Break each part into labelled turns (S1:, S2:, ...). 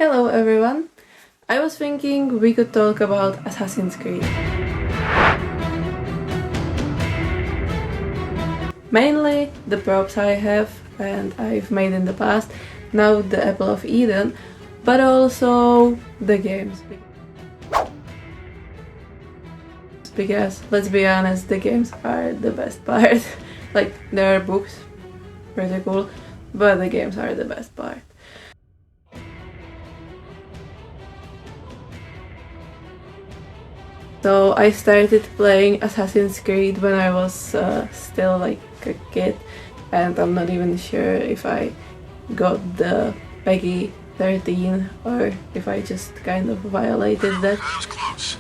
S1: Hello everyone! I was thinking we could talk about Assassin's Creed. Mainly the props I have and I've made in the past, now the Apple of Eden, but also the games. Because, let's be honest, the games are the best part. Like, there are books, pretty cool, but the games are the best part. So I started playing Assassin's Creed when I was still like a kid, and I'm not even sure if I got the Peggy 13 or if I just kind of violated that.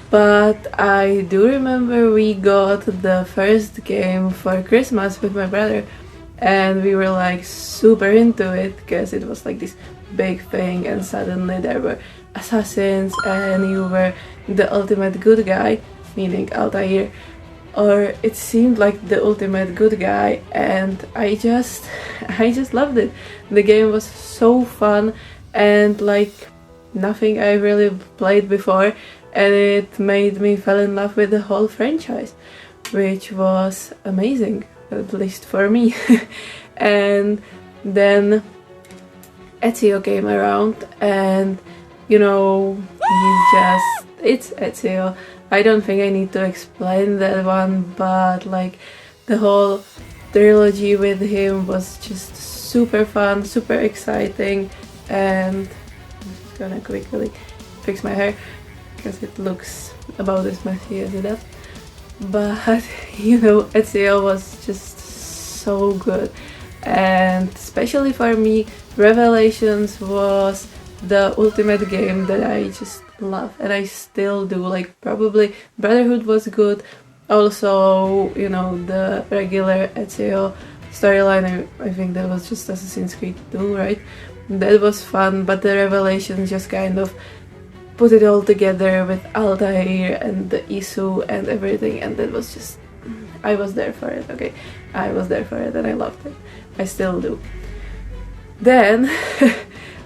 S1: But I do remember we got the first game for Christmas with my brother, and we were like super into it because it was like this big thing, and suddenly there were assassins and you were the ultimate good guy, meaning Altair, or it seemed like the ultimate good guy, and I just loved it. The game was so fun and like nothing I really played before, and it made me fall in love with the whole franchise, which was amazing, at least for me. And then Ezio came around, and you know, it's Ezio. I don't think I need to explain that one, but like the whole trilogy with him was just super fun, super exciting, and I'm just gonna quickly fix my hair because it looks about as messy as it is. But you know, Ezio was just so good, and especially for me, Revelations was the ultimate game that I just love, and I still do. Like, probably Brotherhood was good, also, you know, the regular Ezio storyline, I think that was just Assassin's Creed 2, right? That was fun, but the Revelations just kind of put it all together with Altair and the Isu and everything, and that was just, I was there for it, okay? I was there for it and I loved it. I still do. Then,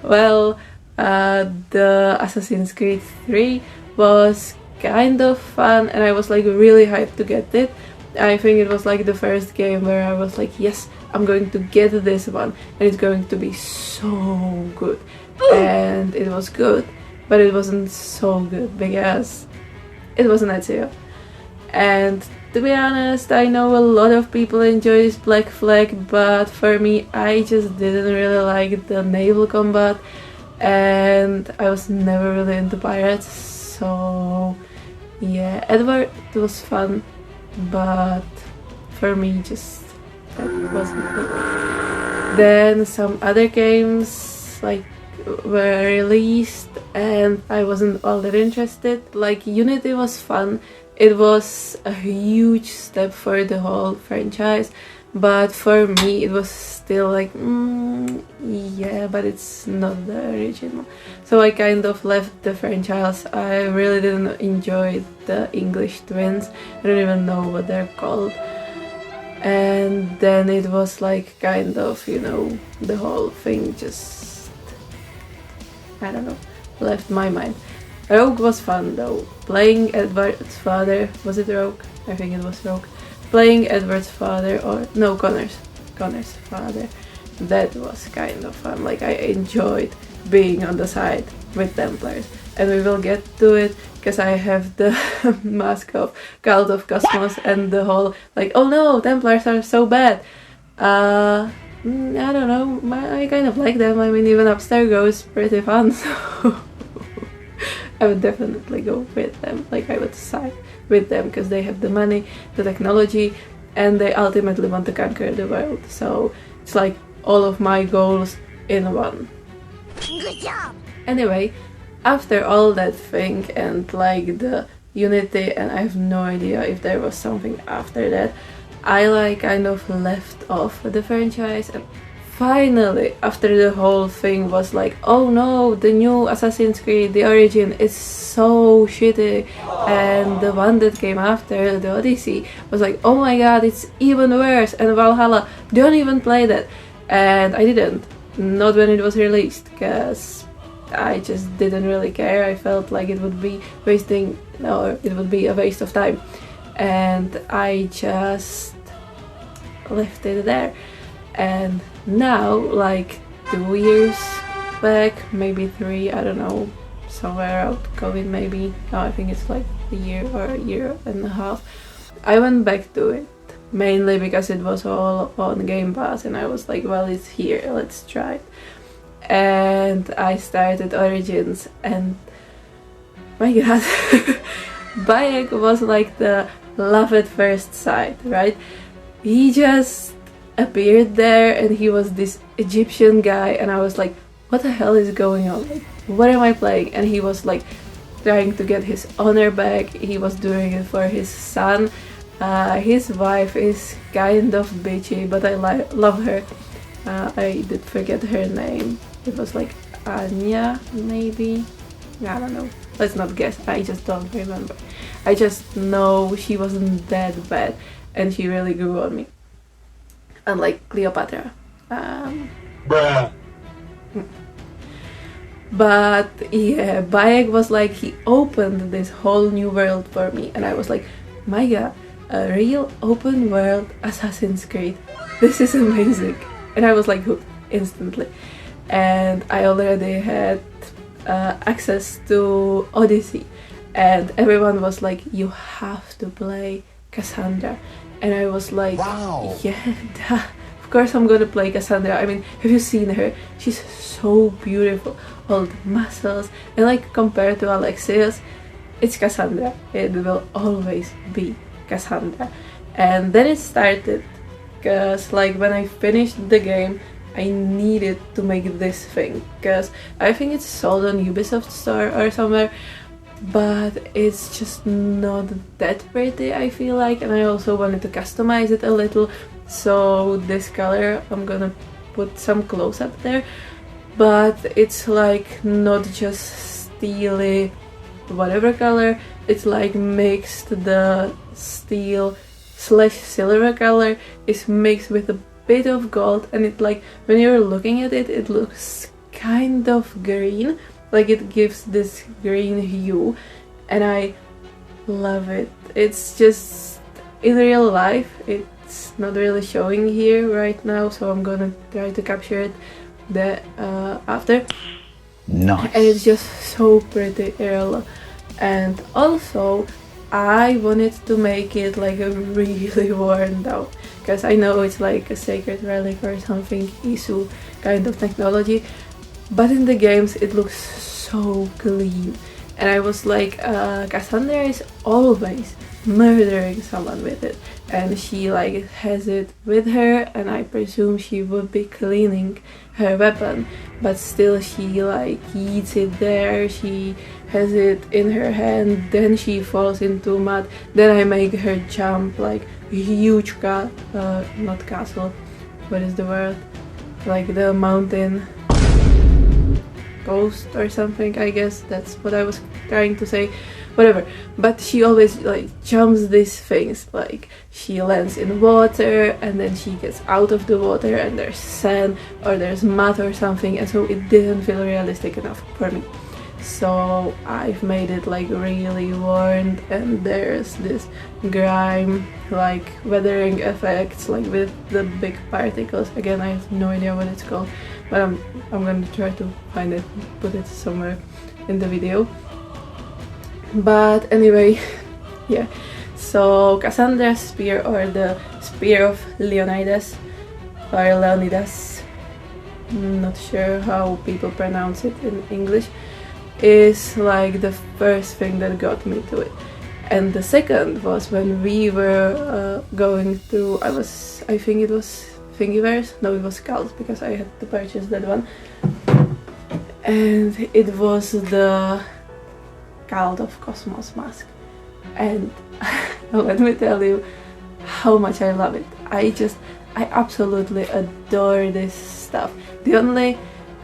S1: well, the Assassin's Creed 3 was kind of fun, and I was like really hyped to get it. I think it was like the first game where I was like, yes, I'm going to get this one, and it's going to be so good. And it was good, but it wasn't so good because it wasn't Ezio. And to be honest, I know a lot of people enjoy this Black Flag, but for me, I just didn't really like the naval combat, and I was never really into pirates, so yeah, Edward was fun, but for me, just that wasn't it. Then some other games like were released, and I wasn't all that interested. Like, Unity was fun. It was a huge step for the whole franchise, but for me it was still like, yeah, but it's not the original. So I kind of left the franchise. I really didn't enjoy the English twins. I don't even know what they're called. And then it was like kind of, you know, the whole thing just, I don't know, left my mind. Rogue was fun though. Playing Edward's father, was it Rogue? I think it was Rogue. Playing Edward's father, or no, Connor's father, that was kind of fun. Like, I enjoyed being on the side with Templars, and we will get to it because I have the mask of Cult of Cosmos and the whole like, oh no, Templars are so bad. I don't know, I kind of like them. I mean, even Abstergo is pretty fun, so I would definitely go with them. Like, I would side with them because they have the money, the technology, and they ultimately want to conquer the world. So it's like all of my goals in one.
S2: Good job!
S1: Anyway, after all that thing and like the Unity, and I have no idea if there was something after that, I like kind of left off the franchise, and finally, after the whole thing was like, oh no, the new Assassin's Creed, the Origin, is so shitty, and the one that came after, the Odyssey, was like, oh my god, it's even worse, and Valhalla, don't even play that. And I didn't, not when it was released, because I just didn't really care. I felt like it would be it would be a waste of time, and I just left it there. And now, like 2 years back, maybe 3, I don't know, somewhere out COVID maybe. No, I think it's like a year or a year and a half. I went back to it mainly because it was all on Game Pass, and I was like, well, it's here, let's try it. And I started Origins, and my god, Bayek was like the love at first sight, right? He just appeared there, and he was this Egyptian guy, and I was like, what the hell is going on? Like, what am I playing? And he was like trying to get his honor back. He was doing it for his son. His wife is kind of bitchy, but I love her. I did forget her name. It was like Anya, maybe? I don't know. Let's not guess. I just don't remember. I just know she wasn't that bad, and she really grew on me. Unlike Cleopatra.
S2: Bruh.
S1: But yeah, Bayek was like, he opened this whole new world for me, and I was like, my god, a real open world Assassin's Creed. This is amazing. And I was like hooked instantly. And I already had access to Odyssey, and everyone was like, you have to play Cassandra. And I was like,
S2: wow,
S1: yeah, duh. Of course I'm gonna play Cassandra. I mean, have you seen her? She's so beautiful. All the muscles. And like, compared to Alexios, it's Cassandra. It will always be Cassandra. And then it started, because like when I finished the game, I needed to make this thing, because I think it's sold on Ubisoft store or somewhere, but it's just not that pretty, I feel like, and I also wanted to customize it a little. So this color, I'm gonna put some close up there, but it's like not just steely whatever color, it's like mixed. The steel / silver color is mixed with a bit of gold, and it like, when you're looking at it, it looks kind of green, like it gives this green hue, and I love it. It's just, in real life, it's not really showing here right now, so I'm gonna try to capture it after.
S2: Nice.
S1: And it's just so pretty, Erla. And also, I wanted to make it like a really worn down, because I know it's like a sacred relic or something, Isu kind of technology, but in the games it looks so clean. And I was like, Cassandra is always murdering someone with it, and she like has it with her, and I presume she would be cleaning her weapon, but still she like eats it there, she has it in her hand, then she falls into mud, then I make her jump like a huge not castle, what is the word, like the mountain coast or something, I guess that's what I was trying to say, whatever. But she always like jumps these things, like she lands in water and then she gets out of the water and there's sand or there's mud or something, and so it didn't feel realistic enough for me. So I've made it like really worn, and there's this grime, like weathering effects, like with the big particles. Again, I have no idea what it's called, but I'm gonna try to find it, put it somewhere in the video. But anyway, yeah. So Cassandra's spear, or the spear of Leonidas, or Leonidas, not sure how people pronounce it in English, is like the first thing that got me to it. And the second was when we were going through, I think it was Thingiverse, no, it was Cult, because I had to purchase that one, and it was the Cult of Cosmos mask, and let me tell you how much I love it. I absolutely adore this stuff. The only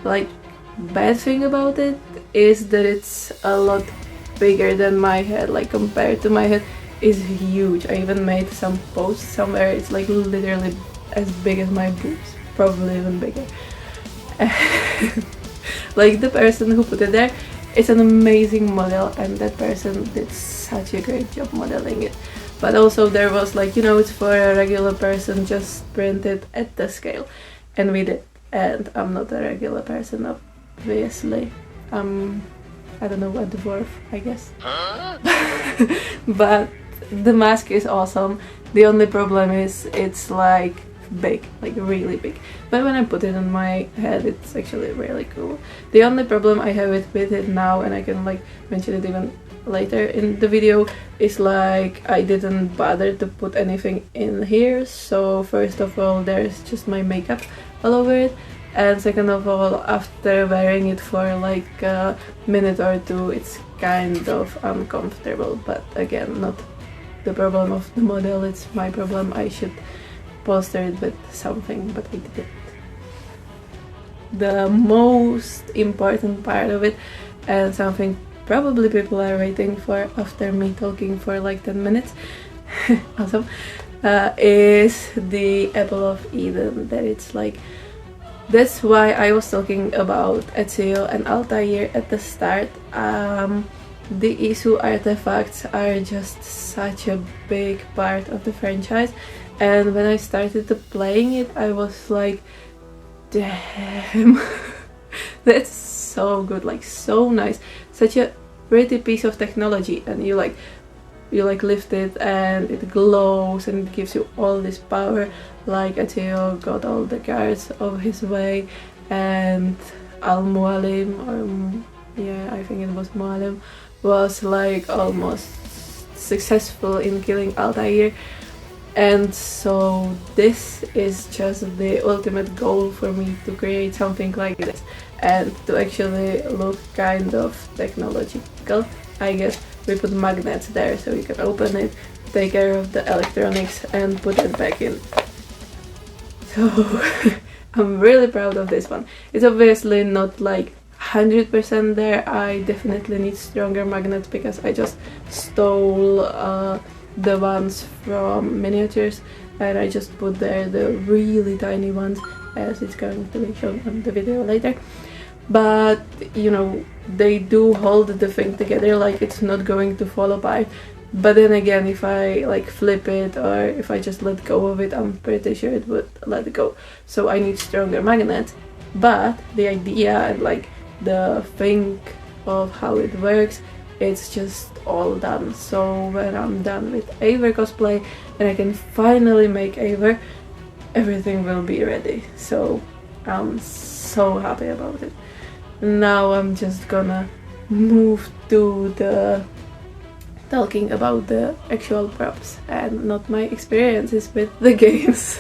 S1: like bad thing about it is that it's a lot bigger than my head, like compared to my head is huge. I even made some posts somewhere, it's like literally as big as my boobs, probably even bigger. Like, the person who put it there is an amazing model, and that person did such a great job modeling it. But also there was like, you know, it's for a regular person, just print it at the scale, and we did. And I'm not a regular person, obviously. I don't know, a dwarf, I guess. But the mask is awesome. The only problem is it's like big, like really big. But when I put it on my head, it's actually really cool. The only problem I have with it now, and I can like mention it even later in the video, is like I didn't bother to put anything in here. So first of all, there's just my makeup all over it, and second of all, after wearing it for like a minute or two, it's kind of uncomfortable. But again, not the problem of the model, it's my problem. I should poster it with something, but I didn't. The most important part of it, and something probably people are waiting for after me talking for like 10 minutes, awesome, is the Apple of Eden. That it's like, that's why I was talking about Ezio and Altair at the start. The Isu artifacts are just such a big part of the franchise, and when I started playing it, I was like, damn, that's so good, like so nice, such a pretty piece of technology. And you lift it and it glows and it gives you all this power. Like Ezio got all the guards of his way, and Al-Mualim, or yeah, I think it was Mualim, was like almost successful in killing Altair. And so this is just the ultimate goal for me, to create something like this and to actually look kind of technological. I guess we put magnets there so you can open it, take care of the electronics and put it back in. So I'm really proud of this one. It's obviously not like 100% there. I definitely need stronger magnets because I just stole the ones from miniatures, and I just put there the really tiny ones, as it's going to be shown on the video later. But you know, they do hold the thing together, like it's not going to fall apart. But then again, if I like flip it or if I just let go of it, I'm pretty sure it would let go. So I need stronger magnets. But the idea and like the thing of how it works, it's just all done. So when I'm done with Eivor cosplay and I can finally make Eivor, everything will be ready. So I'm so happy about it. Now I'm just gonna move to the talking about the actual props and not my experiences with the games.